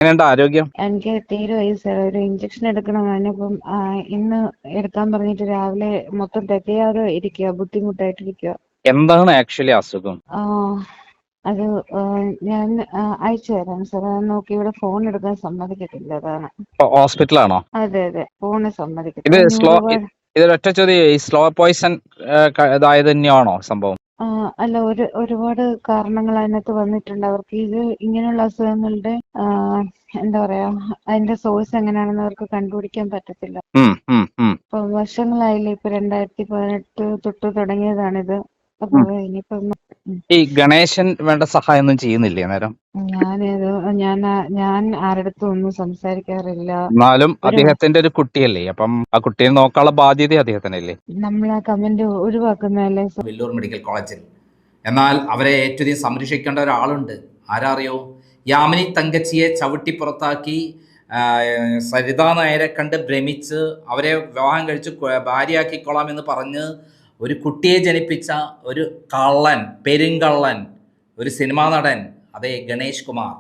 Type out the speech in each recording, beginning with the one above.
എങ്ങനെയുണ്ട് ആരോഗ്യം? എനിക്ക് തീരെ വയ്യ സാർ. ഒരു ഇഞ്ചക്ഷൻ എടുക്കണം. അതിനിപ്പം ഇന്ന് എടുക്കാൻ പറഞ്ഞിട്ട് രാവിലെ മൊത്തം തെറ്റിയാതെ ഇരിക്കുക, ബുദ്ധിമുട്ടായിട്ടിരിക്കുക. എന്താണ് ആക്ച്വലി അസുഖം? അത് ഞാൻ അയച്ചു തരാം സാർ. അത് നോക്കി ഇവിടെ ഫോൺ എടുക്കാൻ സമ്മതിക്കത്തില്ല, അതാണ്. ഹോസ്പിറ്റലാണോ? അതെ അതെ, ഫോണ് ഇത് സമ്മതിക്കത്തില്ല. സ്ലോ ഇതൊരൊറ്റ ചോദ്യം, ഈ സ്ലോ പോയിസൺ ഇതായത് തന്നെയാണോ സംഭവം? അല്ല, ഒരുപാട് കാരണങ്ങൾ അതിനകത്ത് വന്നിട്ടുണ്ട്. അവർക്ക് ഇത് ഇങ്ങനെയുള്ള അസുഖങ്ങളുടെ എന്താ പറയാ, അതിന്റെ സോഴ്സ് എങ്ങനെയാണെന്ന് അവർക്ക് കണ്ടുപിടിക്കാൻ പറ്റത്തില്ല. ഇപ്പൊ വർഷങ്ങളായില്ലേ, ഇപ്പൊ 2018 തൊട്ട് തുടങ്ങിയതാണിത്. അപ്പൊ ഇനിയിപ്പം ഈ ഗണേശൻ വേണ്ട സഹായം ഒന്നും ചെയ്യുന്നില്ലേ നേരം? ഞാൻ ആരടുത്തും ഒന്നും സംസാരിക്കാറില്ല. എന്നാലും അദ്ദേഹത്തിന്റെ ഒരു കുട്ടിയല്ലേ, അപ്പം ആ കുട്ടിയെ നോക്കാനുള്ള ബാധ്യത അദ്ദേഹത്തിനല്ലേ? നമ്മൾ ആ കമന്റ് ഒഴിവാക്കുന്നതല്ലേ വെല്ലൂർ മെഡിക്കൽ കോളേജിൽ. എന്നാൽ അവരെ ഏറ്റവും സംരക്ഷിക്കേണ്ട ഒരാളുണ്ട്. ആരാറിയോ? യാമിനി തങ്കച്ചിയെ ചവിട്ടി പുറത്താക്കി സരിതാ നായരെ കണ്ട് ഭ്രമിച്ച് അവരെ വിവാഹം കഴിച്ച് ഭാര്യയാക്കിക്കൊള്ളാമെന്ന് പറഞ്ഞ് ഒരു കുട്ടിയെ ജനിപ്പിച്ച ഒരു കള്ളൻ, പെരുങ്കള്ളൻ, ഒരു സിനിമാ നടൻ, അതെ, ഗണേഷ് കുമാർ.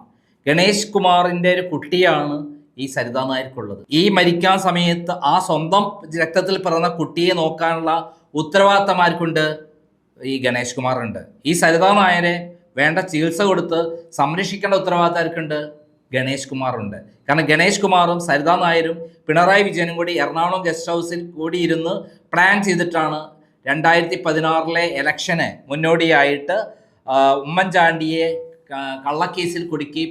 ഗണേഷ് കുമാറിൻ്റെ ഒരു കുട്ടിയാണ് ഈ സരിതാ നായർക്കുള്ളത്. ഈ മരിക്കാൻ സമയത്ത് ആ സ്വന്തം രക്തത്തിൽ പിറന്ന കുട്ടിയെ നോക്കാനുള്ള ഉത്തരവാദിത്തമാർക്കുണ്ട്? ഈ ഗണേഷ് കുമാറുണ്ട്. ഈ സരിതാ നായരെ വേണ്ട ചികിത്സ കൊടുത്ത് സംരക്ഷിക്കേണ്ട ഉത്തരവാദിത്തമാർക്കുണ്ട്? ഗണേഷ് കുമാറുണ്ട്. കാരണം ഗണേഷ് കുമാറും സരിതാ നായരും പിണറായി വിജയനും കൂടി എറണാകുളം ഗസ്റ്റ് ഹൗസിൽ കൂടി ഇരുന്ന് പ്ലാൻ ചെയ്തിട്ടാണ് 2016 ഇലക്ഷന് മുന്നോടിയായിട്ട് ഉമ്മൻചാണ്ടിയെ കള്ളക്കേസിൽ കുടുക്കി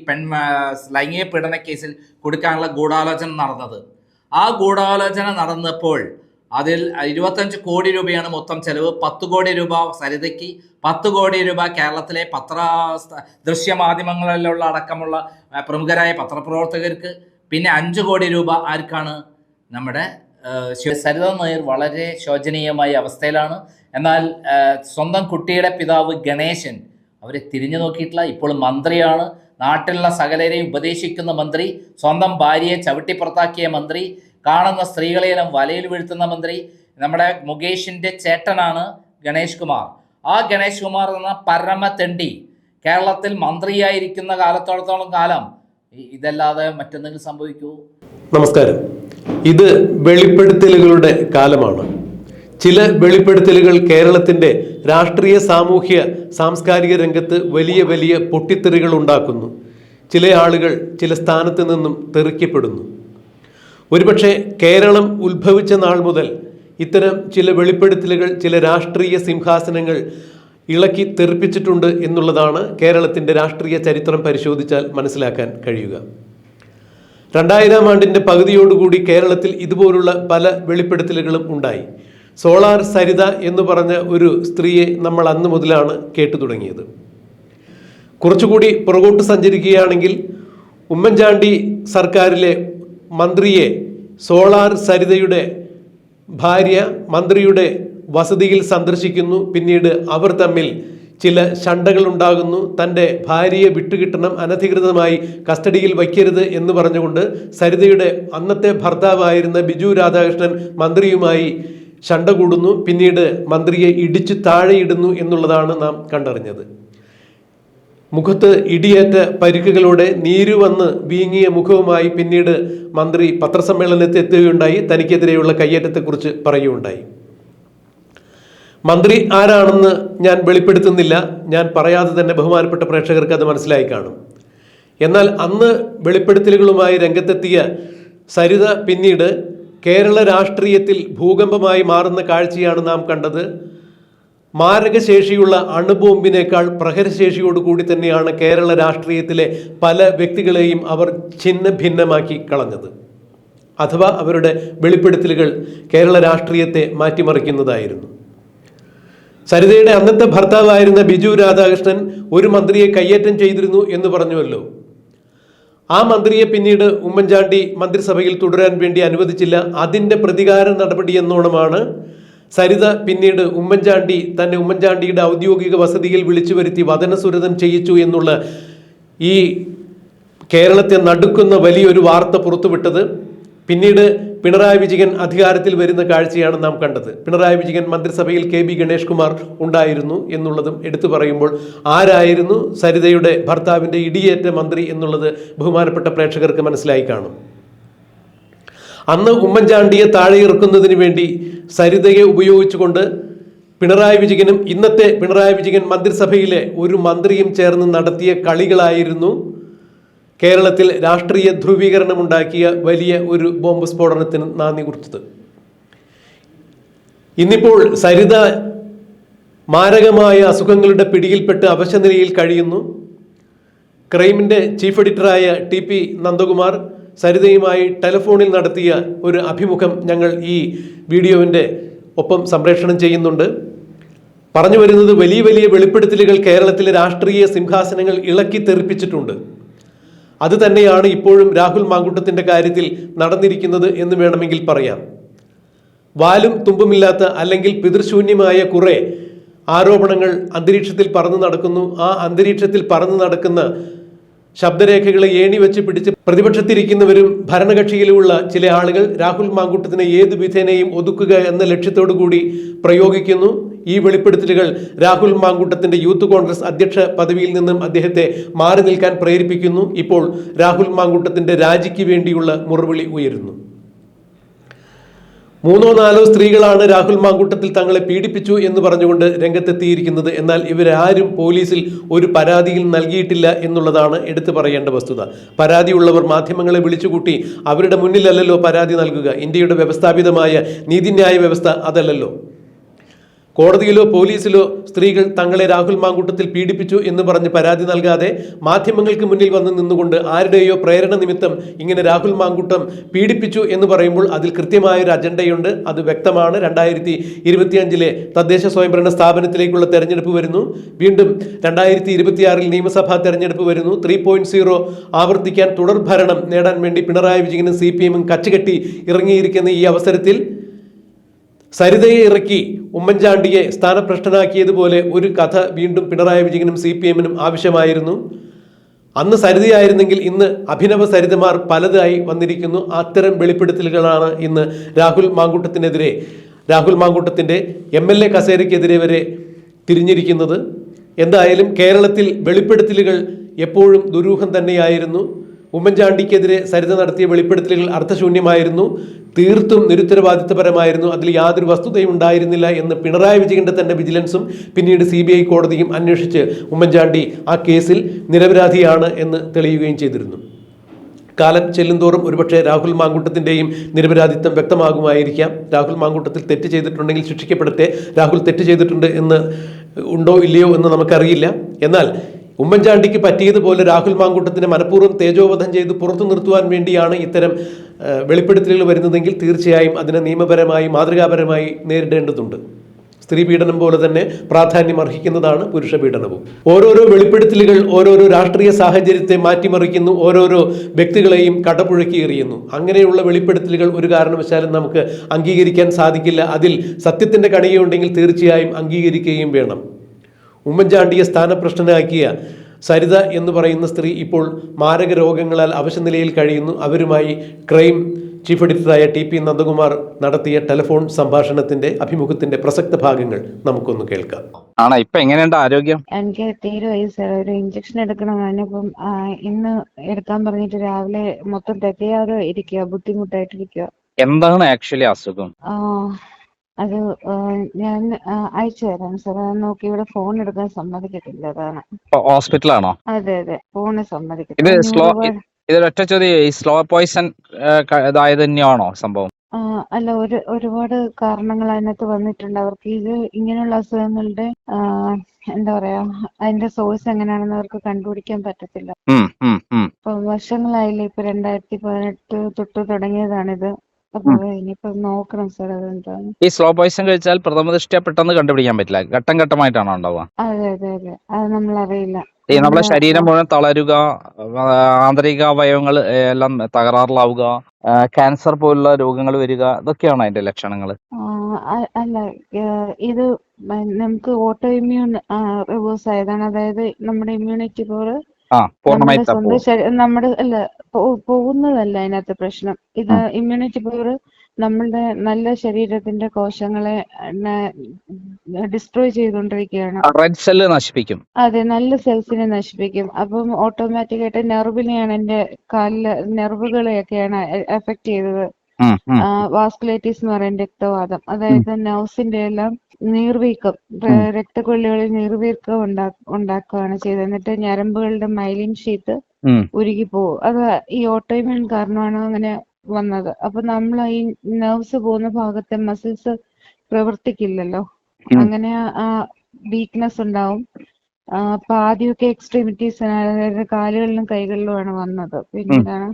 ലൈംഗിക പീഡന കേസിൽ കൊടുക്കാനുള്ള ഗൂഢാലോചന നടന്നത്. ആ ഗൂഢാലോചന നടന്നപ്പോൾ അതിൽ 25 കോടി രൂപയാണ് മൊത്തം ചെലവ്. 10 കോടി രൂപ സരിതയ്ക്ക്, 10 കോടി രൂപ കേരളത്തിലെ ദൃശ്യമാധ്യമങ്ങളിലുള്ള അടക്കമുള്ള പ്രമുഖരായ പത്രപ്രവർത്തകർക്ക്, പിന്നെ 5 കോടി രൂപ ആർക്കാണ്? നമ്മുടെ സരിതാ നായർ വളരെ ശോചനീയമായ അവസ്ഥയിലാണ്. എന്നാൽ സ്വന്തം കുട്ടിയുടെ പിതാവ് ഗണേശൻ അവരെ തിരിഞ്ഞു നോക്കിയിട്ടില്ല. ഇപ്പോൾ മന്ത്രിയാണ്, നാട്ടിലുള്ള സകലരെയും ഉപദേശിക്കുന്ന മന്ത്രി, സ്വന്തം ഭാര്യയെ ചവിട്ടിപ്പുറത്താക്കിയ മന്ത്രി, കാണുന്ന സ്ത്രീകളെയെല്ലാം വലയിൽ വീഴ്ത്തുന്ന മന്ത്രി. നമ്മുടെ മുകേഷിൻ്റെ ചേട്ടനാണ് ഗണേഷ് കുമാർ. ആ ഗണേഷ് കുമാർ എന്ന പരമ തെണ്ടി കേരളത്തിൽ മന്ത്രിയായിരിക്കുന്ന കാലത്തോളത്തോളം കാലം ഇതല്ലാതെ മറ്റെന്തെങ്കിലും സംഭവിക്കൂ? നമസ്കാരം. ഇത് വെളിപ്പെടുത്തലുകളുടെ കാലമാണ്. ചില വെളിപ്പെടുത്തലുകൾ കേരളത്തിൻ്റെ രാഷ്ട്രീയ, സാമൂഹ്യ, സാംസ്കാരിക രംഗത്ത് വലിയ വലിയ പൊട്ടിത്തെറികൾ ഉണ്ടാക്കുന്നു. ചില ആളുകൾ ചില സ്ഥാനത്ത് നിന്നും തെറിക്കപ്പെടുന്നു. ഒരുപക്ഷെ കേരളം ഉത്ഭവിച്ച നാൾ മുതൽ ഇത്തരം ചില വെളിപ്പെടുത്തലുകൾ ചില രാഷ്ട്രീയ സിംഹാസനങ്ങൾ ഇളക്കി തെറിപ്പിച്ചിട്ടുണ്ട് എന്നുള്ളതാണ് കേരളത്തിൻ്റെ രാഷ്ട്രീയ ചരിത്രം പരിശോധിച്ചാൽ മനസ്സിലാക്കാൻ കഴിയുക. 2000 ആണ്ടിൻ്റെ പകുതിയോടുകൂടി കേരളത്തിൽ ഇതുപോലുള്ള പല വെളിപ്പെടുത്തലുകളും ഉണ്ടായി. സോളാർ സരിത എന്ന് പറഞ്ഞ ഒരു സ്ത്രീയെ നമ്മൾ അന്ന് മുതലാണ് കേട്ടു തുടങ്ങിയത്. കുറച്ചുകൂടി പുറകോട്ട് സഞ്ചരിക്കുകയാണെങ്കിൽ ഉമ്മൻചാണ്ടി സർക്കാരിലെ മന്ത്രിയെ സോളാർ സരിതയുടെ ഭാര്യ മന്ത്രിയുടെ വസതിയിൽ സന്ദർശിക്കുന്നു. പിന്നീട് അവർ തമ്മിൽ ചില ശണ്ടകൾ ഉണ്ടാകുന്നു. തൻ്റെ ഭാര്യയെ വിട്ടുകിട്ടണം, അനധികൃതമായി കസ്റ്റഡിയിൽ വയ്ക്കരുത് എന്ന് പറഞ്ഞുകൊണ്ട് സരിതയുടെ അന്നത്തെ ഭർത്താവായിരുന്ന ബിജു രാധാകൃഷ്ണൻ മന്ത്രിയുമായി ശണ്ട കൂടുന്നു. പിന്നീട് മന്ത്രിയെ ഇടിച്ചു താഴെയിടുന്നു എന്നുള്ളതാണ് നാം കണ്ടറിഞ്ഞത്. മുഖത്ത് ഇടിയേറ്റ പരിക്കുകളോടെ നീരു വന്ന് വീങ്ങിയ മുഖവുമായി പിന്നീട് മന്ത്രി പത്രസമ്മേളനത്തിൽ എത്തുകയുണ്ടായി. തനിക്കെതിരെയുള്ള കയ്യേറ്റത്തെക്കുറിച്ച് പറയുകയുണ്ടായി. മന്ത്രി ആരാണെന്ന് ഞാൻ വെളിപ്പെടുത്തുന്നില്ല. ഞാൻ പറയാതെ തന്നെ ബഹുമാനപ്പെട്ട പ്രേക്ഷകർക്ക് അത് മനസ്സിലായി കാണും. എന്നാൽ അന്ന് വെളിപ്പെടുത്തലുകളുമായി രംഗത്തെത്തിയ സരിത പിന്നീട് കേരള രാഷ്ട്രീയത്തിൽ ഭൂകമ്പമായി മാറുന്ന കാഴ്ചയാണ് നാം കണ്ടത്. മാരകശേഷിയുള്ള അണുബോംബിനേക്കാൾ പ്രഹരശേഷിയോടുകൂടി തന്നെയാണ് കേരള രാഷ്ട്രീയത്തിലെ പല വ്യക്തികളെയും അവർ ഛിന്ന ഭിന്നമാക്കി കളഞ്ഞത്. അഥവാ അവരുടെ വെളിപ്പെടുത്തലുകൾ കേരള രാഷ്ട്രീയത്തെ മാറ്റിമറിക്കുന്നതായിരുന്നു. സരിതയുടെ അന്നത്തെ ഭർത്താവായിരുന്ന ബിജു രാധാകൃഷ്ണൻ ഒരു മന്ത്രിയെ കയ്യേറ്റം ചെയ്തിരുന്നു എന്ന് പറഞ്ഞുവല്ലോ. ആ മന്ത്രിയെ പിന്നീട് ഉമ്മൻചാണ്ടി മന്ത്രിസഭയിൽ തുടരാൻ വേണ്ടി അനുവദിച്ചില്ല. അതിൻ്റെ പ്രതികാര നടപടി എന്നോണമാണ് സരിത പിന്നീട് ഉമ്മൻചാണ്ടിയുടെ ഔദ്യോഗിക വസതിയിൽ വിളിച്ചു വരുത്തി വദനസുരതം ചെയ്യിച്ചു എന്നുള്ള ഈ കേരളത്തെ നടുക്കുന്ന വലിയൊരു വാർത്ത പുറത്തുവിട്ടത്. പിന്നീട് പിണറായി വിജയൻ അധികാരത്തിൽ വരുന്ന കാഴ്ചയാണ് നാം കണ്ടത്. പിണറായി വിജയൻ മന്ത്രിസഭയിൽ KB ഗണേഷ് കുമാർ ഉണ്ടായിരുന്നു എന്നുള്ളതും എടുത്തു പറയുമ്പോൾ ആരായിരുന്നു സരിതയുടെ ഭർത്താവിൻ്റെ ഇടിയേറ്റ മന്ത്രി എന്നുള്ളത് ബഹുമാനപ്പെട്ട പ്രേക്ഷകർക്ക് മനസ്സിലായി കാണും. അന്ന് ഉമ്മൻചാണ്ടിയെ താഴെ ഇറക്കുന്നതിന് വേണ്ടി സരിതയെ ഉപയോഗിച്ചുകൊണ്ട് പിണറായി വിജയനും ഇന്നത്തെ പിണറായി വിജയൻ മന്ത്രിസഭയിലെ ഒരു മന്ത്രിയും ചേർന്ന് നടത്തിയ കളികളായിരുന്നു കേരളത്തിൽ രാഷ്ട്രീയ ധ്രുവീകരണമുണ്ടാക്കിയ വലിയ ഒരു ബോംബ് സ്ഫോടനത്തിന് നാന്ദി കുറിച്ചത്. ഇന്നിപ്പോൾ സരിത മാരകമായ അസുഖങ്ങളുടെ പിടിയിൽപ്പെട്ട് അവശനിലയിൽ കഴിയുന്നു. ക്രൈമിൻ്റെ ചീഫ് എഡിറ്ററായ TP നന്ദകുമാർ സരിതയുമായി ടെലിഫോണിൽ നടത്തിയ ഒരു അഭിമുഖം ഞങ്ങൾ ഈ വീഡിയോവിൻ്റെ ഒപ്പം സംപ്രേഷണം ചെയ്യുന്നുണ്ട്. പറഞ്ഞു വരുന്നത് വലിയ വലിയ വെളിപ്പെടുത്തലുകൾ കേരളത്തിലെ രാഷ്ട്രീയ സിംഹാസനങ്ങൾ ഇളക്കി തെറിപ്പിച്ചിട്ടുണ്ട്. അത് തന്നെയാണ് ഇപ്പോഴും രാഹുൽ മാങ്കൂട്ടത്തിൻ്റെ കാര്യത്തിൽ നടന്നിരിക്കുന്നത് എന്ന് വേണമെങ്കിൽ പറയാം. വാലും തുമ്പുമില്ലാത്ത അല്ലെങ്കിൽ പിതൃശൂന്യമായ കുറെ ആരോപണങ്ങൾ അന്തരീക്ഷത്തിൽ പറന്നു നടക്കുന്നു. ആ അന്തരീക്ഷത്തിൽ പറന്നു നടക്കുന്ന ശബ്ദരേഖകളെ ഏണി വെച്ച് പിടിച്ച് പ്രതിപക്ഷത്തിരിക്കുന്നവരും ഭരണകക്ഷിയിലുമുള്ള ചില ആളുകൾ രാഹുൽ മാങ്കൂട്ടത്തിനെ ഏതു വിധേനയും ഒതുക്കുക എന്ന ലക്ഷ്യത്തോടു കൂടി പ്രയോഗിക്കുന്നു. ഈ വെളിപ്പെടുത്തലുകൾ രാഹുൽ മാങ്കൂട്ടത്തിന്റെ യൂത്ത് കോൺഗ്രസ് അധ്യക്ഷ പദവിയിൽ നിന്നും അദ്ദേഹത്തെ മാറി നിൽക്കാൻ പ്രേരിപ്പിക്കുന്നു. ഇപ്പോൾ രാഹുൽ മാങ്കൂട്ടത്തിന്റെ രാജിക്ക് വേണ്ടിയുള്ള മുറവിളി ഉയരുന്നു. 3 or 4 സ്ത്രീകളാണ് രാഹുൽ മാങ്കൂട്ടത്തിൽ തങ്ങളെ പീഡിപ്പിച്ചു എന്ന് പറഞ്ഞുകൊണ്ട് രംഗത്തെത്തിയിരിക്കുന്നത്. എന്നാൽ ഇവരാരും പോലീസിൽ ഒരു പരാതിയിൽ നൽകിയിട്ടില്ല എന്നുള്ളതാണ് എടുത്തു പറയേണ്ട വസ്തുത. പരാതിയുള്ളവർ മാധ്യമങ്ങളെ വിളിച്ചുകൂട്ടി അവരുടെ മുന്നിലല്ലല്ലോ പരാതി നൽകുക. ഇന്ത്യയുടെ വ്യവസ്ഥാപിതമായ നീതിന്യായ വ്യവസ്ഥ അതല്ലല്ലോ. കോടതിയിലോ പോലീസിലോ സ്ത്രീകൾ തങ്ങളെ രാഹുൽ മാങ്കൂട്ടത്തിൽ പീഡിപ്പിച്ചു എന്ന് പറഞ്ഞ് പരാതി നൽകാതെ മാധ്യമങ്ങൾക്ക് മുന്നിൽ വന്ന് നിന്നുകൊണ്ട് ആരുടെയോ പ്രേരണ നിമിത്തം ഇങ്ങനെ രാഹുൽ മാങ്കൂട്ടം പീഡിപ്പിച്ചു എന്ന് പറയുമ്പോൾ അതിൽ കൃത്യമായൊരു അജണ്ടയുണ്ട്. അത് വ്യക്തമാണ്. 2025 തദ്ദേശ സ്വയംഭരണ സ്ഥാപനത്തിലേക്കുള്ള തെരഞ്ഞെടുപ്പ് വരുന്നു. വീണ്ടും 2026 നിയമസഭാ തെരഞ്ഞെടുപ്പ് വരുന്നു. 3.0 ആവർത്തിക്കാൻ തുടർ ഭരണം നേടാൻ വേണ്ടി പിണറായി വിജയനും CPM കച്ചുകെട്ടി ഇറങ്ങിയിരിക്കുന്ന ഈ അവസരത്തിൽ സരിതയെ ഇറക്കി ഉമ്മൻചാണ്ടിയെ സ്ഥാനഭ്രഷ്ടനാക്കിയതുപോലെ ഒരു കഥ വീണ്ടും പിണറായി വിജയനും CPM ആവശ്യമായിരുന്നു. അന്ന് സരിതയായിരുന്നെങ്കിൽ ഇന്ന് അഭിനവ സരിതമാർ പലതായി വന്നിരിക്കുന്നു. അത്തരം വെളിപ്പെടുത്തലുകളാണ് ഇന്ന് രാഹുൽ മാങ്കൂട്ടത്തിൻ്റെ MLA കസേരയ്ക്കെതിരെ വരെ തിരിഞ്ഞിരിക്കുന്നത്. എന്തായാലും കേരളത്തിൽ വെളിപ്പെടുത്തലുകൾ എപ്പോഴും ദുരൂഹം തന്നെയായിരുന്നു. ഉമ്മൻചാണ്ടിക്കെതിരെ സരിത നടത്തിയ വെളിപ്പെടുത്തലുകൾ അർത്ഥശൂന്യമായിരുന്നു, തീർത്തും നിരുത്തരവാദിത്വപരമായിരുന്നു. അതിൽ യാതൊരു വസ്തുതയും ഉണ്ടായിരുന്നില്ല എന്ന് പിണറായി വിജയന്റെ തന്നെ വിജിലൻസും പിന്നീട് CBI കോടതിയും അന്വേഷിച്ച് ഉമ്മൻചാണ്ടി ആ കേസിൽ നിരപരാധിയാണ് എന്ന് തെളിയുകയും ചെയ്തിരുന്നു. കാലം ചെല്ലുന്തോറും ഒരുപക്ഷെ രാഹുൽ മാങ്കൂട്ടത്തിൻ്റെയും നിരപരാധിത്വം വ്യക്തമാകുമായിരിക്കാം. രാഹുൽ മാങ്കൂട്ടത്തിൽ തെറ്റ് ചെയ്തിട്ടുണ്ടെങ്കിൽ ശിക്ഷിക്കപ്പെടട്ടെ. രാഹുൽ തെറ്റ് ചെയ്തിട്ടുണ്ട് എന്ന് ഉണ്ടോ ഇല്ലയോ എന്ന് നമുക്കറിയില്ല. എന്നാൽ ഉമ്മൻചാണ്ടിക്ക് പറ്റിയതുപോലെ രാഹുൽ മാങ്കൂട്ടത്തിനെ മനഃപൂർവ്വം തേജോവധം ചെയ്ത് പുറത്തു നിർത്തുവാൻ വേണ്ടിയാണ് ഇത്തരം വെളിപ്പെടുത്തലുകൾ വരുന്നതെങ്കിൽ തീർച്ചയായും അതിനെ നിയമപരമായി മാതൃകാപരമായി നേരിടേണ്ടതുണ്ട്. സ്ത്രീ പീഡനം പോലെ തന്നെ പ്രാധാന്യം അർഹിക്കുന്നതാണ് പുരുഷ പീഡനവും. ഓരോരോ വെളിപ്പെടുത്തലുകൾ ഓരോരോ രാഷ്ട്രീയ സാഹചര്യത്തെ മാറ്റിമറിക്കുന്നു, ഓരോരോ വ്യക്തികളെയും കടപുഴക്കി എറിയുന്നു. അങ്ങനെയുള്ള വെളിപ്പെടുത്തലുകൾ ഒരു കാരണവശാലും നമുക്ക് അംഗീകരിക്കാൻ സാധിക്കില്ല. അതിൽ സത്യത്തിൻ്റെ കണികയുണ്ടെങ്കിൽ തീർച്ചയായും അംഗീകരിക്കുകയും വേണം. ഉമ്മൻചാണ്ടിയെ സ്ഥാനഭ്രഷ്ടനാക്കിയ സരിത എന്ന് പറയുന്ന സ്ത്രീ ഇപ്പോൾ മാരക രോഗങ്ങളാൽ അവശനിലയിൽ കഴിയുന്നു. അവരുമായി ക്രൈം ചീഫ് എഡിറ്ററായ TP നന്ദകുമാർ നടത്തിയ ടെലിഫോൺ സംഭാഷണത്തിന്റെ അഭിമുഖത്തിന്റെ പ്രസക്ത ഭാഗങ്ങൾ നമുക്കൊന്ന് കേൾക്കാം. ഇപ്പൊ എങ്ങനെയുണ്ട് ആരോഗ്യം? എനിക്ക് തീരെ വയസ്സാണ്. ഒരു ഇഞ്ചക്ഷൻ എടുക്കണമെന്ന് ഇപ്പം ഇന്ന് എടുക്കാൻ പറഞ്ഞിട്ട് രാവിലെ മൊത്തം തെറ്റിയാതെ ഇരിക്കുക, ബുദ്ധിമുട്ടായിട്ടിരിക്കുക. എന്താണ് ആക്ച്വലി അസുഖം? അത് ഞാൻ അയച്ചു തരാം സാർ. നോക്കി ഇവിടെ ഫോൺ എടുക്കാൻ സമ്മതിക്കത്തില്ല, അതാണ്. ഹോസ്പിറ്റലാണോ? അതെ ഫോണ് ഇത് സമ്മതിക്കത്തില്ല. ഇതൊരൊറ്റ ചോദ്യം, ഈ സ്ലോ പോയിസൺ ഇതായത് തന്നെയാണോ സംഭവം? അല്ല, ഒരുപാട് കാരണങ്ങൾ അതിനകത്ത് വന്നിട്ടുണ്ട്. അവർക്ക് ഇത് ഇങ്ങനെയുള്ള അസുഖങ്ങളുടെ എന്താ പറയാ, അതിന്റെ സോഴ്സ് എങ്ങനെയാണെന്ന് അവർക്ക് കണ്ടുപിടിക്കാൻ പറ്റത്തില്ല. ഇപ്പൊ വർഷങ്ങളായില്ലേ, ഇപ്പൊ 2018 തൊട്ട് തുടങ്ങിയതാണിത്. അപ്പൊ ഇനിയിപ്പോ നോക്കണം സാർ അതെന്താണ്. ഈ സ്ലോ പോയിസൺ കഴിച്ചാൽ പ്രഥമ ദൃഷ്ട്യാ പെട്ടെന്ന് കണ്ടുപിടിക്കാൻ പറ്റില്ല, ഘട്ടം ഘട്ടമായിട്ടാണോ ഉണ്ടാവുക? അതെ അത് നമ്മളറിയില്ല. ഈ നമ്മളെ ശരീരം മുഴുവൻ തളരുക, ആന്തരിക അവയവങ്ങൾ എല്ലാം തകരാറിലാവുക, ക്യാൻസർ പോലുള്ള രോഗങ്ങൾ വരിക, ഇതൊക്കെയാണോ അതിന്റെ ലക്ഷണങ്ങൾ? അല്ല, ഇത് നമുക്ക് ഓട്ടോ ഇമ്മ്യൂൺ റിവേഴ്സ് ആയതാണ്. അതായത് നമ്മുടെ ഇമ്മ്യൂണിറ്റി പവർ പൂർണ്ണമായി നമ്മുടെ സ്വന്തം നമ്മുടെ അല്ല പോകുന്നതല്ല അതിനകത്ത് പ്രശ്നം. ഇത് ഇമ്മ്യൂണിറ്റി പവർ നമ്മളുടെ നല്ല ശരീരത്തിന്റെ കോശങ്ങളെ ഡിസ്ട്രോയ് ചെയ്തുകൊണ്ടിരിക്കുകയാണ്. റെഡ് സെല്ല് നശിപ്പിക്കും. അതെ, നല്ല സെൽസിനെ നശിപ്പിക്കും. അപ്പം ഓട്ടോമാറ്റിക് ആയിട്ട് നെർവിനെയാണ്, എന്റെ കാലിലെ നെർവുകളെയൊക്കെയാണ് എഫക്ട് ചെയ്തത്. വാസ്കുലൈറ്റിസ് എന്ന് പറയുന്ന രക്തവാദം, അതായത് നെർവ്സിന്റെ എല്ലാം നീർവീക്കം, രക്തക്കൊള്ളികളിൽ നീർവീക്കം ഉണ്ടാക്കുകയാണ് ചെയ്തത്. എന്നിട്ട് ഞരമ്പുകളുടെ മൈലിൻ ഷീത്ത് ഉരുകി പോകും. അത് ഈ ഓട്ടോഇമ്യൂൺ കാരണമാണ് അങ്ങനെ വന്നത്. അപ്പൊ നമ്മൾ ഈ നെർവ്സ് പോകുന്ന ഭാഗത്തെ മസിൽസ് പ്രവർത്തിക്കില്ലല്ലോ, അങ്ങനെ ആ വീക്ക്നെസ് ഉണ്ടാവും. അപ്പൊ ആദ്യമൊക്കെ എക്സ്ട്രീമിറ്റീസ്, അതായത് കാലുകളിലും കൈകളിലുമാണ് വന്നത്. പിന്നീടാണ്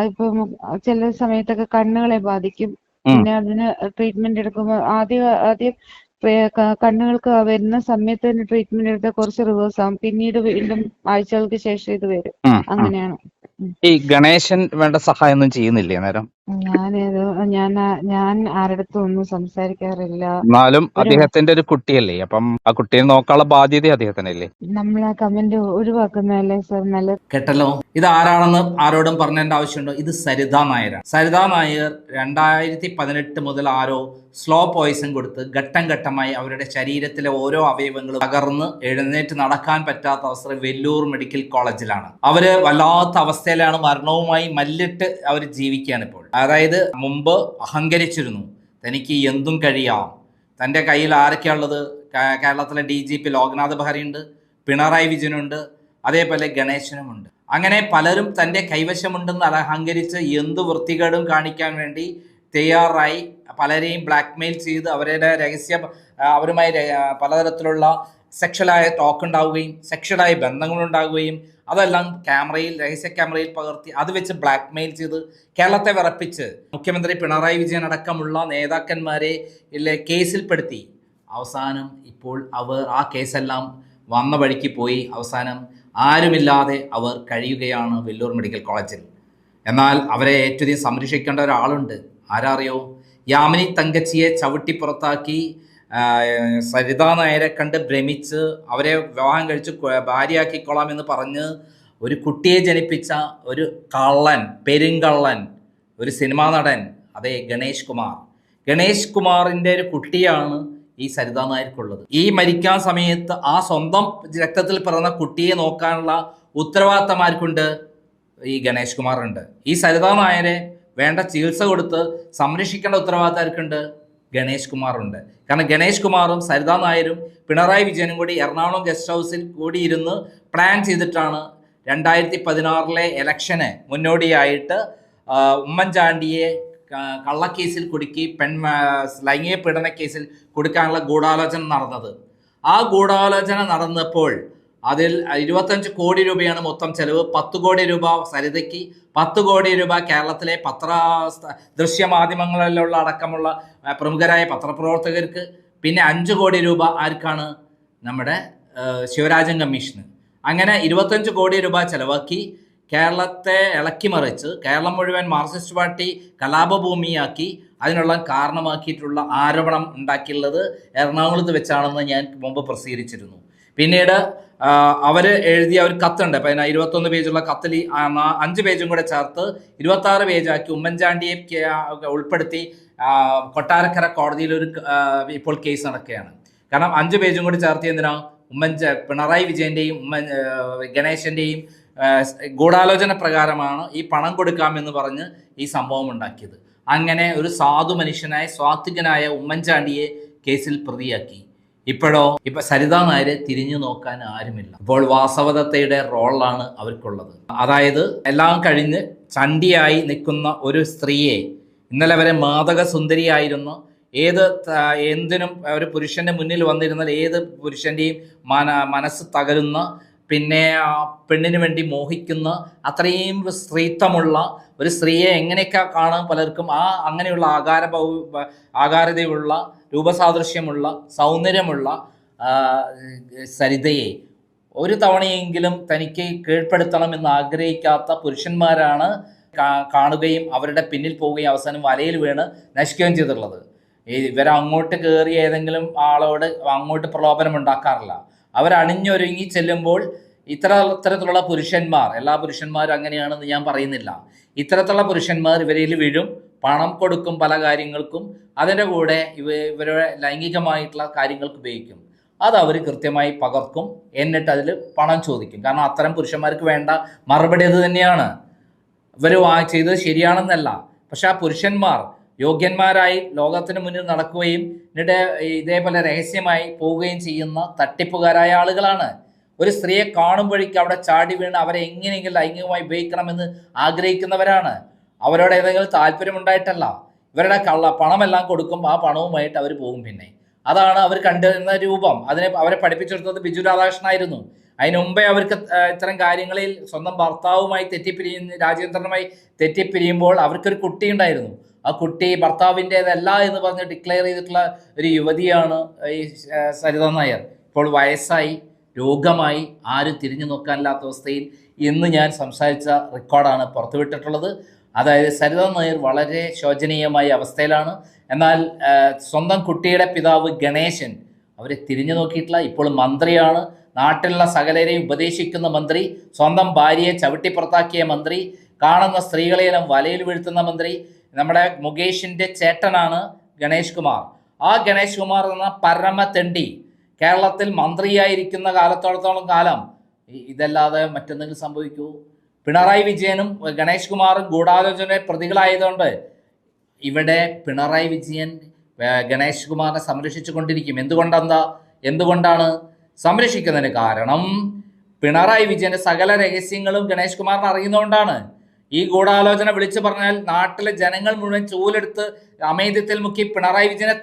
ഇപ്പം ചില സമയത്തൊക്കെ കണ്ണുകളെ ബാധിക്കും. പിന്നെ അതിന് ട്രീറ്റ്മെന്റ് എടുക്കുമ്പോൾ ആദ്യം കണ്ണുകൾക്ക് വരുന്ന സമയത്ത് തന്നെ ട്രീറ്റ്മെന്റ് എടുത്താൽ കുറച്ച് റിവേഴ്സ് ആവും, പിന്നീട് വീണ്ടും ആഴ്ചകൾക്ക് ശേഷം ഇത് വരും. അങ്ങനെയാണ്. ഈ ഗണേശൻ വേണ്ട സഹായം ഒന്നും ചെയ്യുന്നില്ലേ നേരം? ഞാൻ ആരടുത്തും ഒന്നും സംസാരിക്കാറില്ല. എന്നാലും അദ്ദേഹത്തിന്റെ ഒരു കുട്ടിയല്ലേ, അപ്പം ആ കുട്ടിയെ നോക്കാനുള്ള ബാധ്യത അദ്ദേഹത്തിനല്ലേ? നമ്മൾ ആ കമന്റ് ഒഴിവാക്കുന്നതല്ലേ സർ നല്ലത്. കേട്ടല്ലോ, ഇത് ആരാണെന്ന് ആരോടും പറഞ്ഞേണ്ട ആവശ്യമുണ്ടോ? ഇത് സരിത നായരാണ്. സരിത നായർ 2018 മുതൽ ആരോ സ്ലോ പോയിസൺ കൊടുത്ത് ഘട്ടം ഘട്ടമായി അവരുടെ ശരീരത്തിലെ ഓരോ അവയവങ്ങളും തകർന്ന് എഴുന്നേറ്റ് നടക്കാൻ പറ്റാത്ത അവസ്ഥ വെല്ലൂർ മെഡിക്കൽ കോളേജിലാണ്. അവര് വല്ലാത്ത അവസ്ഥയിലാണ്, മരണവുമായി മല്ലിട്ട് അവർ ജീവിക്കുകയാണ് ഇപ്പോൾ. അതായത് മുമ്പ് അഹങ്കരിച്ചിരുന്നു, തനിക്ക് എന്തും കഴിയാം. തൻ്റെ കയ്യിൽ ആരൊക്കെയുള്ളത്? കേരളത്തിലെ DGP ലോക്നാഥ് ബെഹ്റയുണ്ട്, പിണറായി വിജയനുണ്ട്, അതേപോലെ ഗണേശനുമുണ്ട്. അങ്ങനെ പലരും തൻ്റെ കൈവശമുണ്ടെന്ന് അഹങ്കരിച്ച് എന്ത് വൃത്തികേടും കാണിക്കാൻ വേണ്ടി തയ്യാറായി പലരെയും ബ്ലാക്ക്മെയിൽ ചെയ്ത് അവരുമായി പലതരത്തിലുള്ള സെക്ഷലായ ടോക്ക് ഉണ്ടാവുകയും സെക്ഷലായ ബന്ധങ്ങളുണ്ടാവുകയും അതെല്ലാം രഹസ്യ ക്യാമറയിൽ പകർത്തി അത് വെച്ച് ബ്ലാക്ക്മെയിൽ ചെയ്ത് കേരളത്തെ വിറപ്പിച്ച് മുഖ്യമന്ത്രി പിണറായി വിജയൻ അടക്കമുള്ള നേതാക്കന്മാരെ കേസിൽപ്പെടുത്തി. അവസാനം ഇപ്പോൾ അവർ ആ കേസെല്ലാം വന്ന വഴിക്ക് പോയി. അവസാനം ആരുമില്ലാതെ അവർ കഴിയുകയാണ് വെല്ലൂർ മെഡിക്കൽ കോളേജിൽ. എന്നാൽ അവരെ ഏറ്റവും സംരക്ഷിക്കേണ്ട ഒരാളുണ്ട്. ആരാ അറിയോ? യാമിനി തങ്കച്ചിയെ ചവിട്ടി പുറത്താക്കി സരിത നായരെ കണ്ട് ഭ്രമിച്ച് അവരെ വിവാഹം കഴിച്ച് ഭാര്യയാക്കിക്കൊള്ളാം എന്ന് പറഞ്ഞ് ഒരു കുട്ടിയെ ജനിപ്പിച്ച ഒരു കള്ളൻ, പെരുങ്കള്ളൻ, ഒരു സിനിമാ നടൻ, അതെ, ഗണേഷ് കുമാറിൻ്റെ ഒരു കുട്ടിയാണ് ഈ സരിത നായർക്കുള്ളത്. ഈ മരിക്കാൻ സമയത്ത് ആ സ്വന്തം രക്തത്തിൽ പിറന്ന കുട്ടിയെ നോക്കാനുള്ള ഉത്തരവാദിത്തമാർക്കുണ്ട്? ഈ ഗണേഷ് കുമാറുണ്ട്. ഈ സരിത നായരെ വേണ്ട ചികിത്സ കൊടുത്ത് സംരക്ഷിക്കേണ്ട ഉത്തരവാദിത്തമാർക്കുണ്ട്? ഗണേഷ് കുമാറുണ്ട്. കാരണം ഗണേഷ് കുമാറും സരിത നായരും പിണറായി വിജയനും കൂടി എറണാകുളം ഗസ്റ്റ് ഹൗസിൽ കൂടി ഇരുന്ന് പ്ലാൻ ചെയ്തിട്ടാണ് 2016 ഇലക്ഷന് മുന്നോടിയായിട്ട് ഉമ്മൻചാണ്ടിയെ കള്ളക്കേസിൽ കുടുക്കി ലൈംഗിക പീഡന കേസിൽ കൊടുക്കാനുള്ള ഗൂഢാലോചന നടന്നത്. ആ ഗൂഢാലോചന നടന്നപ്പോൾ അതിൽ 25 കോടി രൂപയാണ് മൊത്തം ചെലവ്. 10 കോടി രൂപ സരിതയ്ക്ക്, 10 കോടി രൂപ കേരളത്തിലെ ദൃശ്യമാധ്യമങ്ങളിലുള്ള അടക്കമുള്ള പ്രമുഖരായ പത്രപ്രവർത്തകർക്ക്, പിന്നെ 5 കോടി രൂപ ആർക്കാണ്? നമ്മുടെ ശിവരാജൻ കമ്മീഷന്. അങ്ങനെ 25 കോടി രൂപ ചെലവാക്കി കേരളത്തെ ഇളക്കിമറിച്ച് കേരളം മുഴുവൻ മാർക്സിസ്റ്റ് പാർട്ടി കലാപഭൂമിയാക്കി അതിനുള്ള കാരണമാക്കിയിട്ടുള്ള ആരോപണം ഉണ്ടാക്കിയുള്ളത് എറണാകുളത്ത് വെച്ചാണെന്ന് ഞാൻ മുമ്പ് പ്രസിദ്ധീകരിച്ചിരുന്നു. പിന്നീട് അവർ എഴുതിയ ഒരു കത്തുണ്ട്. 21 പേജുള്ള കത്തിൽ 5 പേജും കൂടെ ചേർത്ത് 26 പേജാക്കി ഉമ്മൻചാണ്ടിയെ ഉൾപ്പെടുത്തി കൊട്ടാരക്കര കോടതിയിൽ ഇപ്പോൾ കേസ് നടക്കുകയാണ്. കാരണം 5 പേജും കൂടി ചേർത്ത് എന്തിനാ? പിണറായി വിജയൻ്റെയും ഗണേശൻ്റെയും ഗൂഢാലോചന പ്രകാരമാണ് ഈ പണം കൊടുക്കാമെന്ന് പറഞ്ഞ് ഈ സംഭവം ഉണ്ടാക്കിയത്. അങ്ങനെ ഒരു സാധു മനുഷ്യനായ സ്വാത്വികനായ ഉമ്മൻചാണ്ടിയെ കേസിൽ പ്രതിയാക്കി. ഇപ്പൊ സരിത നായരെ തിരിഞ്ഞു നോക്കാൻ ആരുമില്ല. ഇപ്പോൾ വാസവദത്തയുടെ റോളാണ് അവർക്കുള്ളത്. അതായത് എല്ലാം കഴിഞ്ഞ് ചണ്ടിയായി നിൽക്കുന്ന ഒരു സ്ത്രീയെ, ഇന്നലെ വരെ മാദക സുന്ദരിയായിരുന്നു, എന്തിനും ഒരു പുരുഷന്റെ മുന്നിൽ വന്നിരുന്നാൽ ഏത് പുരുഷന്റെയും മനസ്സ് തകരുന്ന, പിന്നെ പെണ്ണിന് വേണ്ടി മോഹിക്കുന്ന അത്രയും സ്ത്രീത്വമുള്ള ഒരു സ്ത്രീയെ എങ്ങനെയൊക്കെ കാണാൻ പലർക്കും അങ്ങനെയുള്ള ആകാരതയുള്ള രൂപസാദൃശ്യമുള്ള സൗന്ദര്യമുള്ള സരിതയെ ഒരു തവണയെങ്കിലും തനിക്ക് കീഴ്പ്പെടുത്തണമെന്ന് ആഗ്രഹിക്കാത്ത പുരുഷന്മാരാണ് കാണുകയും അവരുടെ പിന്നിൽ പോവുകയും അവസാനം വലയിൽ വീണ് നശിക്കുകയും ചെയ്തിട്ടുള്ളത്. ഇവരങ്ങോട്ട് കയറി ഏതെങ്കിലും ആളോട് അങ്ങോട്ട് പ്രലോഭനം ഉണ്ടാക്കാറില്ല. അവരണിഞ്ഞൊരുങ്ങി ചെല്ലുമ്പോൾ ഇത്തരത്തിലുള്ള പുരുഷന്മാർ, എല്ലാ പുരുഷന്മാരും അങ്ങനെയാണെന്ന് ഞാൻ പറയുന്നില്ല, ഇത്തരത്തിലുള്ള പുരുഷന്മാർ ഇവരിൽ വീഴും, പണം കൊടുക്കും പല കാര്യങ്ങൾക്കും, അതിൻ്റെ കൂടെ ഇവരുടെ ലൈംഗികമായിട്ടുള്ള കാര്യങ്ങൾക്ക് ഉപയോഗിക്കും. അത് അവർ കൃത്യമായി പകർക്കും, എന്നിട്ട് അതിൽ പണം ചോദിക്കും. കാരണം അത്തരം പുരുഷന്മാർക്ക് വേണ്ട മറുപടി അത് തന്നെയാണ്. ഇവർ ചെയ്തത് ശരിയാണെന്നല്ല, പക്ഷെ ആ പുരുഷന്മാർ യോഗ്യന്മാരായി ലോകത്തിന് മുന്നിൽ നടക്കുകയും എന്നിട്ട് ഇതേപോലെ രഹസ്യമായി പോവുകയും ചെയ്യുന്ന തട്ടിപ്പുകാരായ ആളുകളാണ്. ഒരു സ്ത്രീയെ കാണുമ്പോഴേക്കും അവിടെ ചാടി വീണ് അവരെ എങ്ങനെയെങ്കിലും ലൈംഗികമായി ഉപയോഗിക്കണമെന്ന് ആഗ്രഹിക്കുന്നവരാണ്. അവരോട് ഏതെങ്കിലും താല്പര്യമുണ്ടായിട്ടല്ല, ഇവരുടെ പണമെല്ലാം കൊടുക്കും, ആ പണവുമായിട്ട് അവർ പോകും. പിന്നെ അതാണ് അവർ കണ്ടിരുന്ന രൂപം. അവരെ പഠിപ്പിച്ചെടുത്തത് ബിജു രാധാകൃഷ്ണനായിരുന്നു. അതിന് മുമ്പേ അവർക്ക് ഇത്തരം കാര്യങ്ങളിൽ സ്വന്തം ഭർത്താവുമായി രാജേന്ദ്രനുമായി തെറ്റിപ്പിരിയുമ്പോൾ അവർക്കൊരു കുട്ടി ഉണ്ടായിരുന്നു. ആ കുട്ടി ഭർത്താവിൻ്റെതല്ല എന്ന് പറഞ്ഞ് ഡിക്ലെയർ ചെയ്തിട്ടുള്ള ഒരു യുവതിയാണ് ഈ സരിത നായർ. ഇപ്പോൾ വയസ്സായി, രോഗമായി, ആരും തിരിഞ്ഞു നോക്കാനില്ലാത്ത അവസ്ഥയിൽ ഇന്ന് ഞാൻ സംസാരിച്ച റെക്കോർഡാണ് പുറത്തുവിട്ടിട്ടുള്ളത്. അതായത് സരിത നായർ വളരെ ശോചനീയമായ അവസ്ഥയിലാണ്. എന്നാൽ സ്വന്തം കുട്ടിയുടെ പിതാവ് ഗണേശൻ അവരെ തിരിഞ്ഞു നോക്കിയിട്ടില്ല. ഇപ്പോൾ മന്ത്രിയാണ്, നാട്ടിലുള്ള സകലരെയും ഉപദേശിക്കുന്ന മന്ത്രി, സ്വന്തം ഭാര്യയെ ചവിട്ടിപ്പുറത്താക്കിയ മന്ത്രി, കാണുന്ന സ്ത്രീകളെയെല്ലാം വലയിൽ വീഴ്ത്തുന്ന മന്ത്രി. നമ്മുടെ മുകേഷിൻ്റെ ചേട്ടനാണ് ഗണേഷ് കുമാർ. ആ ഗണേഷ് കുമാർ എന്ന പരമ തെണ്ടി കേരളത്തിൽ മന്ത്രിയായിരിക്കുന്ന കാലത്തോളത്തോളം കാലം ഇതല്ലാതെ മറ്റെന്തെങ്കിലും സംഭവിക്കൂ? പിണറായി വിജയനും ഗണേഷ് കുമാറും ഗൂഢാലോചന പ്രതികളായതുകൊണ്ട് ഇവിടെ പിണറായി വിജയൻ ഗണേഷ് കുമാറിനെ സംരക്ഷിച്ചു കൊണ്ടിരിക്കും. എന്തുകൊണ്ടാണ് സംരക്ഷിക്കുന്നതിന് കാരണം പിണറായി വിജയന്റെ സകല രഹസ്യങ്ങളും ഗണേഷ് കുമാറിന് അറിയുന്നതുകൊണ്ടാണ്. ഈ ഗൂഢാലോചന വിളിച്ചു പറഞ്ഞാൽ നാട്ടിലെ ജനങ്ങൾ മുഴുവൻ ചൂലെടുത്ത് അമേദ്യത്തിൽ മുക്കി പിണറായി വിജയനെ